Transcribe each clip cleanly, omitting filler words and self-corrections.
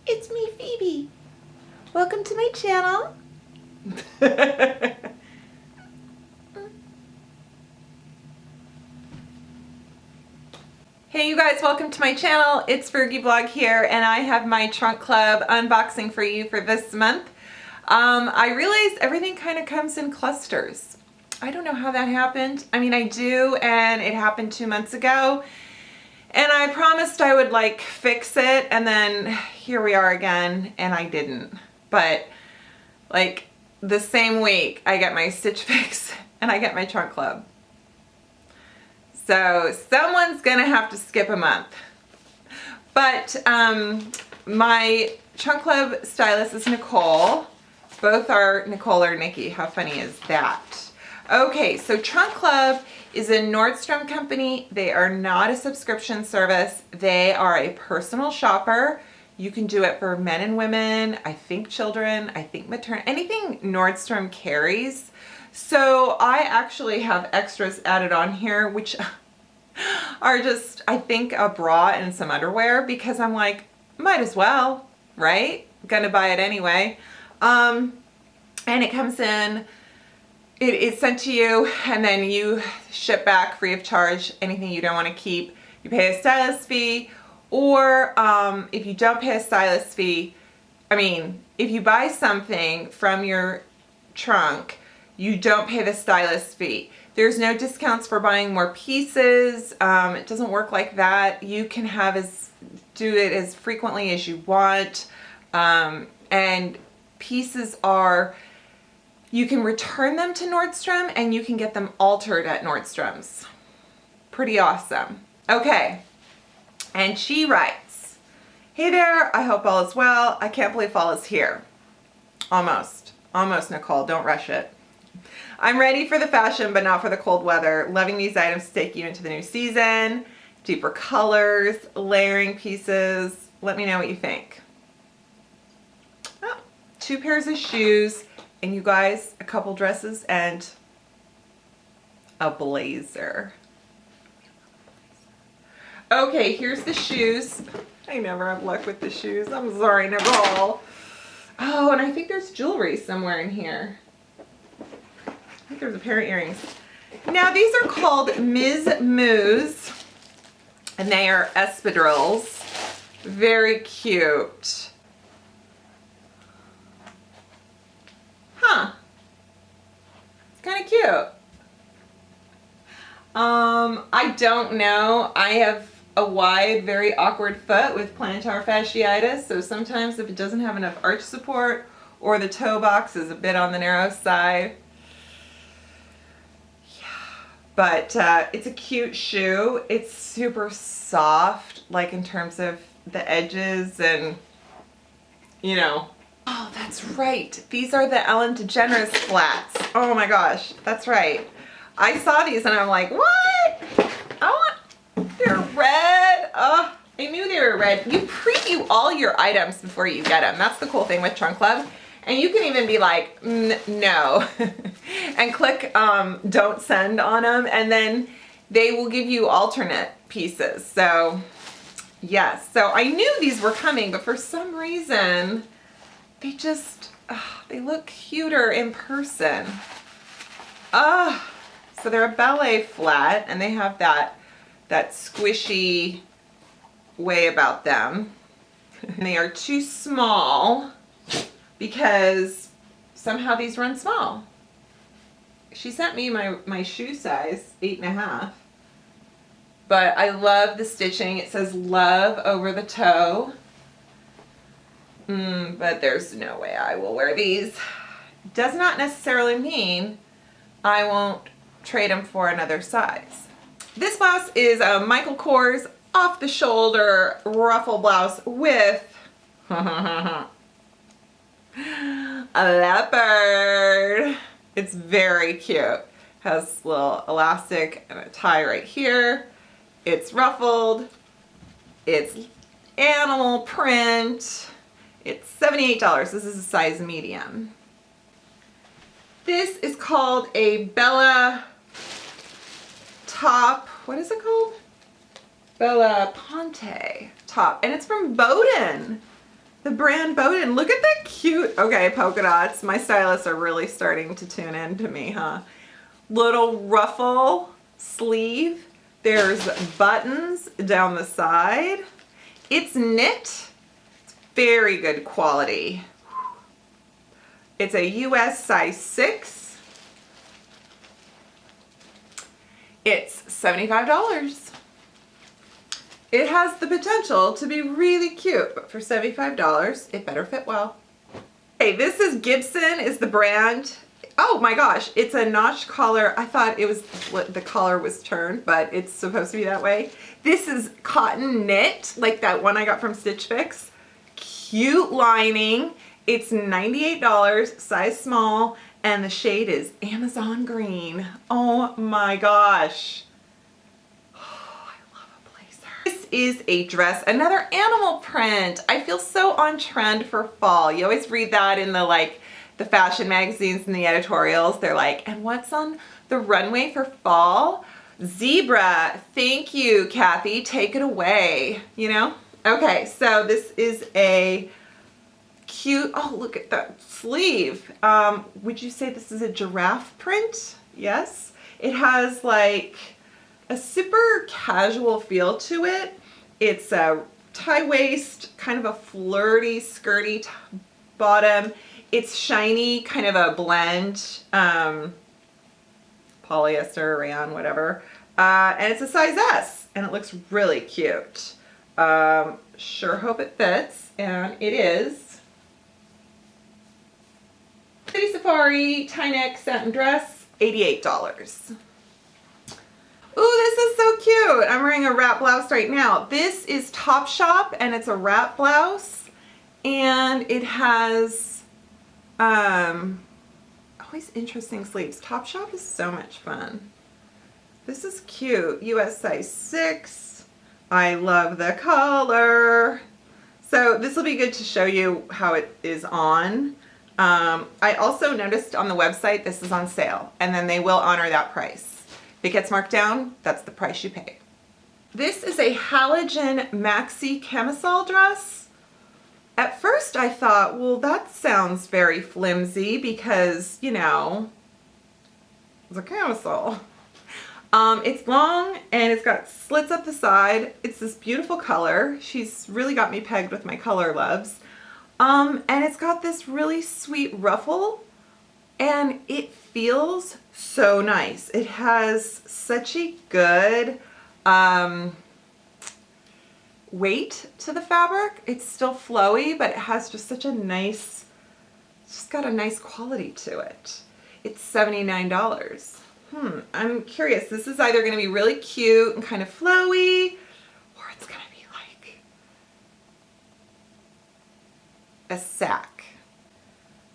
It's me, Phoebe. Welcome to my channel. Hey you guys, welcome to my channel. It's Frugalistablog here, and I have my trunk club unboxing for you for this month. I realized everything kind of comes in clusters. I don't know how that happened. I mean, I do, and it happened 2 months ago. And I promised I would like fix it, and then here we are again, and I didn't. But like the same week, I get my Stitchfix and I get my trunk club. So someone's gonna have to skip a month. But my trunk club stylist is Nicole. Both are Nicole or Nikki. How funny is that? Okay, so Trunk Club is a Nordstrom company. They are not a subscription service. They are a personal shopper. You can do it for men and women, I think children, I think maternal, anything Nordstrom carries. So I actually have extras added on here, which are just, I think, a bra and some underwear, because I'm like, might as well, right? Gonna buy it anyway. And it comes in, it's sent to you, and then you ship back free of charge anything you don't want to keep. You pay a stylist fee, or if you don't pay a stylist fee, I mean, if you buy something from your trunk, you don't pay the stylist fee. There's no discounts for buying more pieces. It doesn't work like that. You can do it as frequently as you want, and pieces are, you can return them to Nordstrom and you can get them altered at Nordstrom's. Pretty awesome. Okay, and she writes, hey there, I hope all is well. I can't believe fall is here. Almost, Nicole, don't rush it. I'm ready for the fashion, but not for the cold weather. Loving these items to take you into the new season. Deeper colors, layering pieces. Let me know what you think. Oh, 2 pairs of shoes. And you guys, a couple dresses and a blazer. Okay, here's the shoes. I never have luck with the shoes. I'm sorry, Nicole. Oh, and I think there's jewelry somewhere in here. I think there's a pair of earrings. Now, these are called Ms. Moos, and they are espadrilles. Very cute. Huh. It's kind of cute. I don't know. I have a wide, very awkward foot with plantar fasciitis, so sometimes if it doesn't have enough arch support or the toe box is a bit on the narrow side. Yeah. But it's a cute shoe. It's super soft, like in terms of the edges and, you know. Oh, that's right. These are the DeGeneres flats. Oh my gosh, that's right. I saw these and I'm like, what? They're red. Oh, I knew they were red. You preview all your items before you get them. That's the cool thing with Trunk Club. And you can even be like, no, and click don't send on them, and then they will give you alternate pieces. So yes, so I knew these were coming, but for some reason, they just, they look cuter in person. So they're a ballet flat, and they have that squishy way about them. And they are too small because somehow these run small. She sent me my shoe size, 8.5. But I love the stitching. It says love over the toe. But there's no way I will wear these. Does not necessarily mean I won't trade them for another size. This blouse is a Michael Kors off the shoulder ruffle blouse with a leopard. It's very cute. Has a little elastic and a tie right here. It's ruffled. It's animal print. It's $78. This is a size medium. This is called a Bella top. What is it called? Bella Ponte top. And it's from Bowden. The brand Bowden. Look at that cute, okay, polka dots. My stylists are really starting to tune in to me, huh? Little ruffle sleeve. There's buttons down the side. It's knit. It's very good quality. It's a US size 6. It's $75. It has the potential to be really cute, but for $75, it better fit well. Hey, this is Gibson is the brand. Oh my gosh, it's a notch collar. I thought it was the collar was turned, but it's supposed to be that way. This is cotton knit, like that one I got from Stitchfix. Cute lining. It's $98, size small, and the shade is Amazon green. Oh my gosh. Oh, I love a blazer. This is a dress, another animal print. I feel so on trend for fall. You always read that in the fashion magazines and the editorials. They're like, and what's on the runway for fall? Zebra. Thank you, Kathy. Take it away, you know? Okay, so this is a cute, oh, look at that sleeve. Would you say this is a giraffe print? Yes. It has like a super casual feel to it. It's a tie waist, kind of a flirty, skirty bottom. It's shiny, kind of a blend, polyester, rayon, whatever. And it's a size S, and it looks really cute. Sure hope it fits, and it is. City Safari tie neck satin dress, $88. Ooh, this is so cute. I'm wearing a wrap blouse right now. This is Topshop, and it's a wrap blouse, and it has always interesting sleeves. Topshop is so much fun. This is cute. US size 6. I love the color. So this will be good to show you how it is on. I also noticed on the website this is on sale, and then they will honor that price. If it gets marked down, that's the price you pay. This is a halogen maxi camisole dress. At first I thought, well, that sounds very flimsy because, you know, it's a camisole. It's long and it's got slits up the side. It's this beautiful color. She's really got me pegged with my color loves. And it's got this really sweet ruffle, and it feels so nice. It has such a good weight to the fabric. It's still flowy, but it has just such a nice, it's just got a nice quality to it. It's $79. I'm curious. This is either going to be really cute and kind of flowy, or it's going to be like a sack.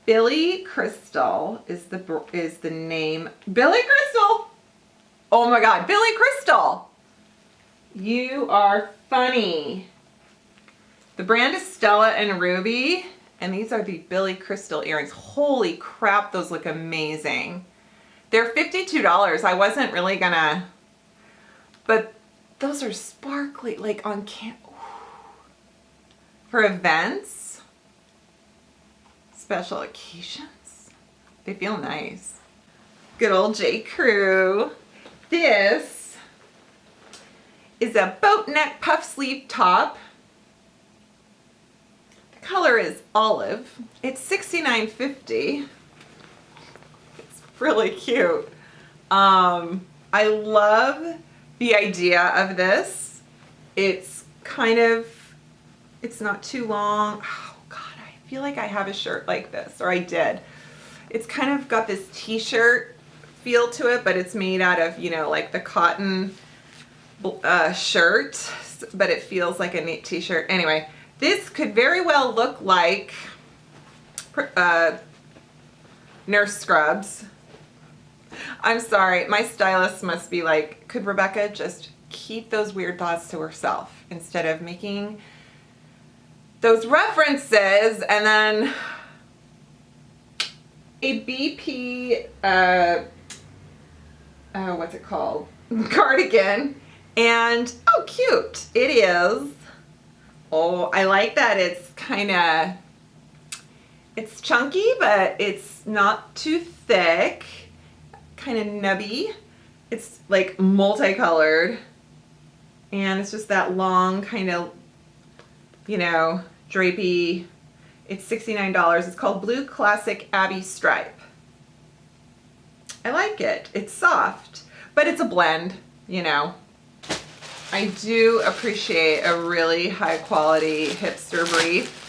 Billie Crystal is the name. Billie Crystal! Oh my God, Billie Crystal! You are funny. The brand is Stella and Ruby, and these are the Billie Crystal earrings. Holy crap, those look amazing. They're $52. I wasn't really gonna, but those are sparkly, like on for events, special occasions. They feel nice. Good old J. Crew. This is a boat neck puff sleeve top. The color is olive. It's $69.50. Really cute. I love the idea of this. It's kind of, it's not too long. Oh God, I feel like I have a shirt like this, or I did. It's kind of got this t-shirt feel to it, but it's made out of, you know, like the cotton shirt, but it feels like a neat t-shirt. Anyway, this could very well look like nurse scrubs. I'm sorry, my stylist must be like, could Rebecca just keep those weird thoughts to herself instead of making those references? And then a BP, what's it called? Cardigan. And, oh cute, it is Oh, I like that it's kind of, it's chunky, but it's not too thick, kind of nubby. It's like multicolored, and it's just that long kind of, you know, drapey. It's $69. It's called Blue Classic Abbey Stripe. I like it. It's soft, but it's a blend, you know. I do appreciate a really high quality hipster brief.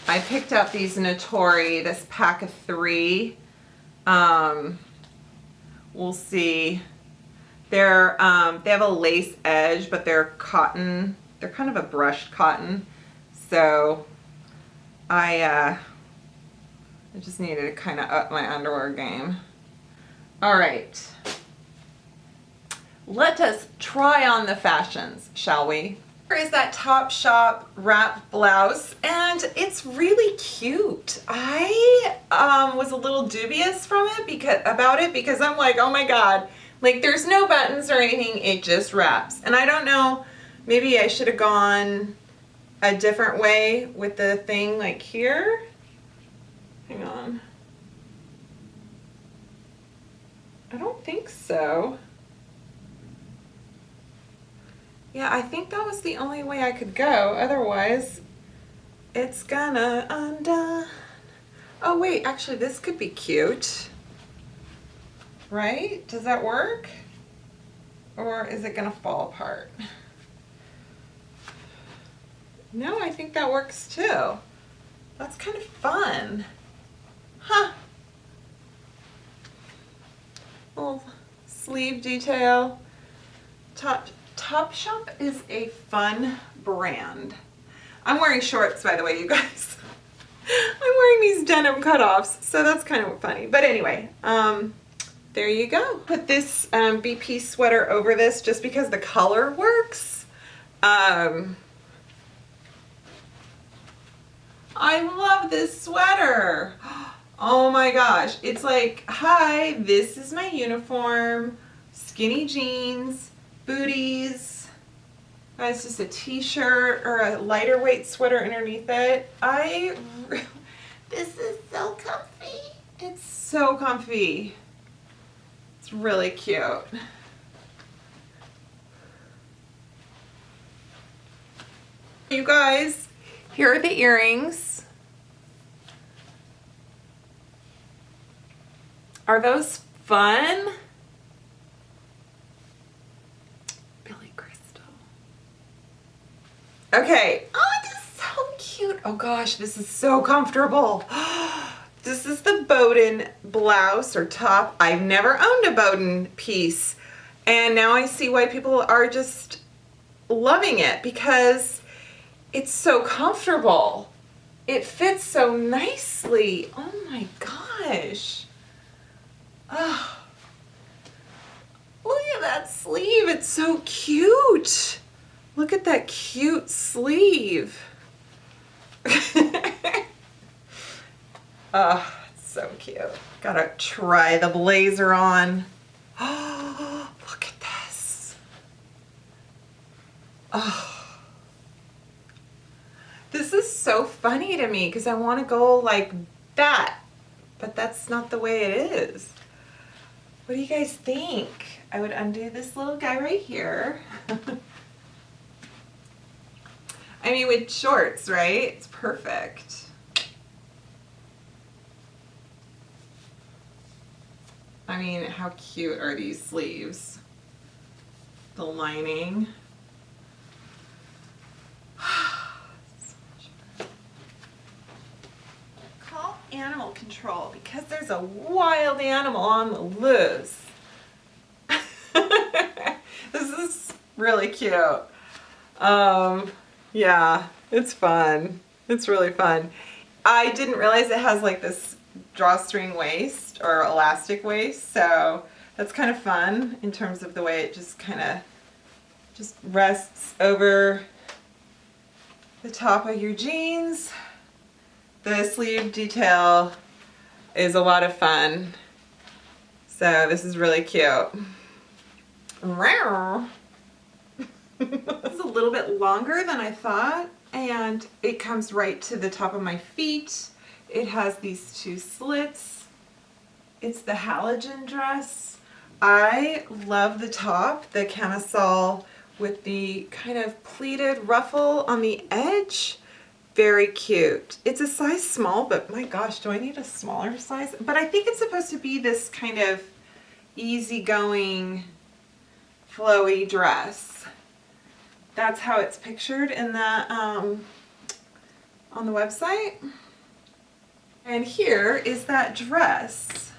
I picked up these Notori, this pack of 3. We'll see. They're they have a lace edge, but they're cotton. They're kind of a brushed cotton. So I just needed to kind of up my underwear game. All right. Let us try on the fashions, shall we? Here is that Topshop wrap blouse, and it's really cute. I was a little dubious from it because I'm like, oh my god, like there's no buttons or anything, it just wraps. And I don't know, maybe I should have gone a different way with the thing like here. Hang on. I don't think so. Yeah, I think that was the only way I could go. Otherwise, it's gonna undone. Oh wait, actually this could be cute. Right? Does that work? Or is it gonna fall apart? No, I think that works too. That's kind of fun. Huh. Little sleeve detail. Topshop is a fun brand. I'm wearing shorts, by the way, you guys. I'm wearing these denim cutoffs, so that's kind of funny. But anyway, there you go. Put this BP sweater over this just because the color works. I love this sweater. Oh my gosh. It's like, hi, this is my uniform. Skinny jeans, booties. It's just a t-shirt or a lighter weight sweater underneath it. This is so comfy. It's so comfy. It's really cute. You guys, here are the earrings. Are those fun? Okay. Oh, this is so cute. Oh gosh, this is so comfortable. This is the Bowden blouse or top. I've never owned a Bowden piece, and now I see why people are just loving it because it's so comfortable. It fits so nicely. Oh my gosh. Oh, look at that sleeve. It's so cute. Look at that cute sleeve. Oh, it's so cute. Gotta try the blazer on. Oh, look at this. Oh. This is so funny to me because I want to go like that, but that's not the way it is. What do you guys think? I would undo this little guy right here. I mean, with shorts, right? It's perfect. I mean, how cute are these sleeves? The lining. Call animal control because there's a wild animal on the loose. This is really cute. Yeah, it's fun. It's really fun. I didn't realize it has like this drawstring waist or elastic waist, so that's kind of fun in terms of the way it just kind of just rests over the top of your jeans. The sleeve detail is a lot of fun. So this is really cute. This is a little bit longer than I thought, and it comes right to the top of my feet. It has these 2 slits. It's the halogen dress. I love the top, the camisole with the kind of pleated ruffle on the edge. Very cute. It's a size small, but my gosh, do I need a smaller size? But I think it's supposed to be this kind of easygoing, flowy dress. That's how it's pictured in the on the website. And here is that dress.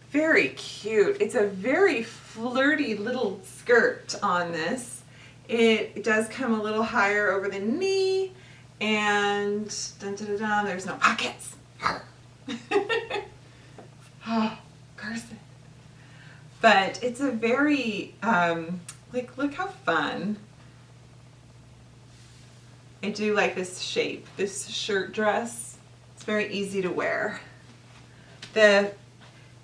Very cute. It's a very flirty little skirt on this. It does come a little higher over the knee, and dun, dun, dun, dun, there's no pockets. Oh, Carson. But it's a very, like, look how fun. I do like this shape, this shirt dress. It's very easy to wear. This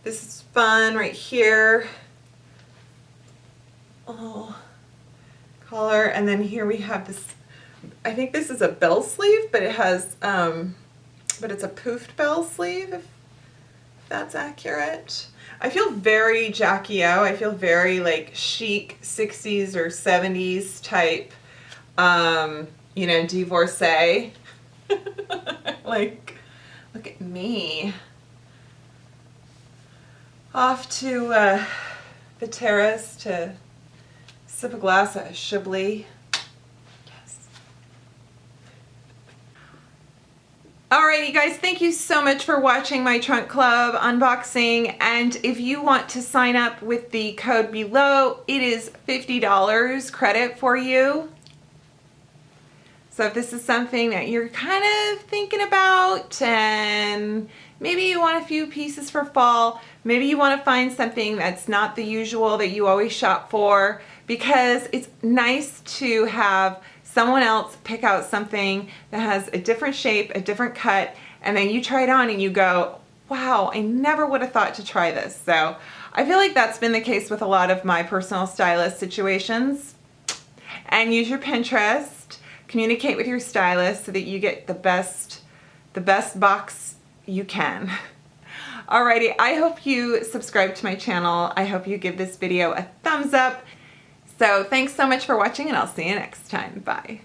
is fun right here. Oh, collar, and then here we have this. I think this is a bell sleeve, but it has, but it's a poofed bell sleeve, if that's accurate. I feel very Jackie O. I feel very like chic 60s or 70s type, you know, divorcee. Like, look at me. Off to the terrace to sip a glass of Chablis. Yes. Alrighty guys, thank you so much for watching my Trunk Club unboxing, and if you want to sign up with the code below, it is $50 credit for you. So if this is something that you're kind of thinking about, and maybe you want a few pieces for fall, maybe you want to find something that's not the usual that you always shop for, because it's nice to have someone else pick out something that has a different shape, a different cut, and then you try it on and you go, wow, I never would have thought to try this. So I feel like that's been the case with a lot of my personal stylist situations. And use your Pinterest. Communicate with your stylist so that you get the best box you can. Alrighty, I hope you subscribe to my channel. I hope you give this video a thumbs up. So thanks so much for watching, and I'll see you next time. Bye.